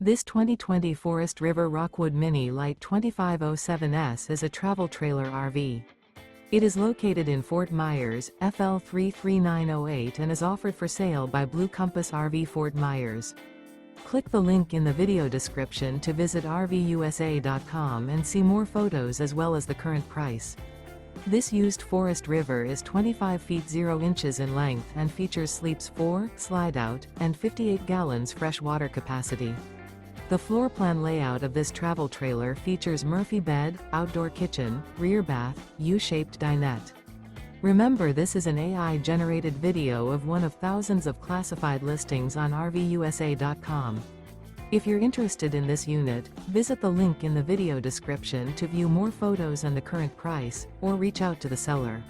This 2020 Forest River Rockwood Mini Lite 2507S is a travel trailer RV. It is located in Fort Myers, FL 33908 and is offered for sale by Blue Compass RV Fort Myers. Click the link in the video description to visit RVUSA.com and see more photos as well as the current price. This used Forest River is 25 feet 0 inches in length and features sleeps 4, Slideout, and 58 gallons fresh water capacity. The floor plan layout of this travel trailer features Murphy bed, outdoor kitchen, rear bath, U-shaped dinette. Remember, this is an AI-generated video of one of thousands of classified listings on RVUSA.com. If you're interested in this unit, visit the link in the video description to view more photos and the current price, or reach out to the seller.